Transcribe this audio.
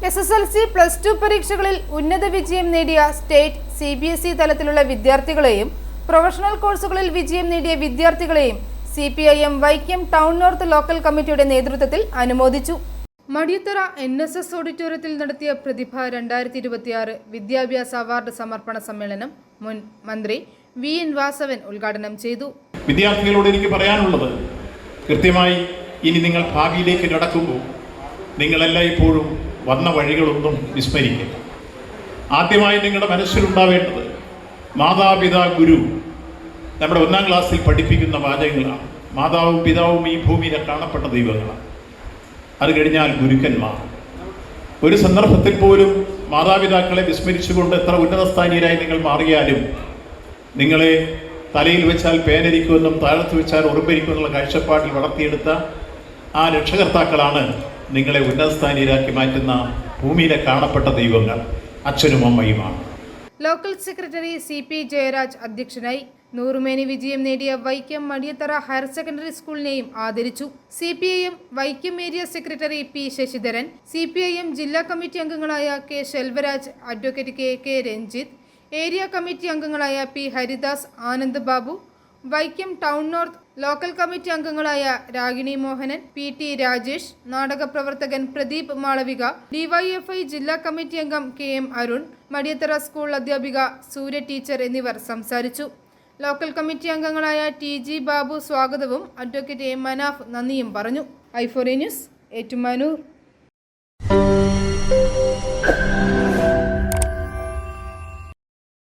SSLC +2 പരീക്ഷകളിൽ ഉന്നത വിജയം നേടിയ സ്റ്റേറ്റ് CBSE തലത്തിലുള്ള വിദ്യാർത്ഥികളെയും പ്രൊഫഷണൽ കോഴ്സുകളിൽ വിജയം നേടിയ വിദ്യാർത്ഥികളെയും CPIM Vaikom town north local കമ്മിറ്റിയുടെ നേതൃത്വത്തിൽ അനുമോദിച്ചു. മടിയത്തറ NSS ഓഡിറ്റോറിയത്തിൽ നടത്തിയ പ്രതിഭ 2026 വിദ്യാഭ്യാസ അവാർഡ് സമർപ്പണ സമ്മേളനം മുൻ മന്ത്രി VN വാസവൻ ഉദ്ഘാടനം ചെയ്തു. വിദ്യാർത്ഥികളോട് എനിക്ക് പറയാനുള്ളത്, കൃത്യമായി ഇനി നിങ്ങൾ ഭാവിയിലേക്ക് നടക്കുമ്പോൾ നിങ്ങളെല്ലാം ഇപ്പോഴും വന്ന വഴികളൊന്നും വിസ്മരിക്കുക. ആദ്യമായി നിങ്ങളുടെ മനസ്സിലുണ്ടാവേണ്ടത് മാതാപിതാ ഗുരു നമ്മുടെ 1ാം ക്ലാസ്സിൽ പഠിപ്പിക്കുന്ന വാചകങ്ങളാണ്. മാതാവും പിതാവും ഈ ഭൂമിയിലെ കാണപ്പെട്ട ദൈവങ്ങളാണ്. അത് കഴിഞ്ഞാൽ ഗുരുക്കന്മാർ. ഒരു സന്ദർഭത്തിൽ പോലും മാതാപിതാക്കളെ വിസ്മരിച്ചുകൊണ്ട് എത്ര ഉന്നതസ്ഥാനീയരായി നിങ്ങൾ മാറിയാലും നിങ്ങളെ തലയിൽ വെച്ചാൽ പേനരിക്കുമെന്നും താഴത്ത് വെച്ചാൽ ഉറുമ്പരിക്കുമെന്നുള്ള കാഴ്ചപ്പാടിൽ വളർത്തിയെടുത്ത ആ രക്ഷകർത്താക്കളാണ് നിങ്ങളെ ഉന്നതസ്ഥാനീയരാക്കി മാറ്റുന്ന ഭൂമിയിലെ കാണപ്പെട്ട ദൈവങ്ങൾ, അച്ഛനും അമ്മയുമാണ്. ലോക്കൽ സെക്രട്ടറി CP ജയരാജ് അധ്യക്ഷനായി. നൂറുമേനി വിജയം നേടിയ വൈക്കം മടിയത്തറ ഹയർ സെക്കൻഡറി സ്കൂളിനെയും ആദരിച്ചു. CPIM Vaikom area secretary P Sasidharan, CPIM ജില്ലാ കമ്മിറ്റി അംഗങ്ങളായ K Selvaraj, advocate KK Ranjith, area committee അംഗങ്ങളായ P Haridas, Anand Babu, Vaikom town north local committee അംഗങ്ങളായ രാഗിണി മോഹനൻ, PT രാജേഷ്, നാടക പ്രവർത്തകൻ പ്രദീപ് മാളവിക, DYFI ജില്ലാ കമ്മിറ്റി അംഗം KM അരുൺ, മടിയത്തറ സ്കൂൾ അധ്യാപിക സൂര്യ ടീച്ചർ എന്നിവർ സംസാരിച്ചു. ലോക്കൽ കമ്മിറ്റി അംഗങ്ങളായ TG ബാബു സ്വാഗതവും അഡ്വക്കേറ്റ് A മനാഫ് നന്ദിയും പറഞ്ഞു. i4A news, Ettumanoor.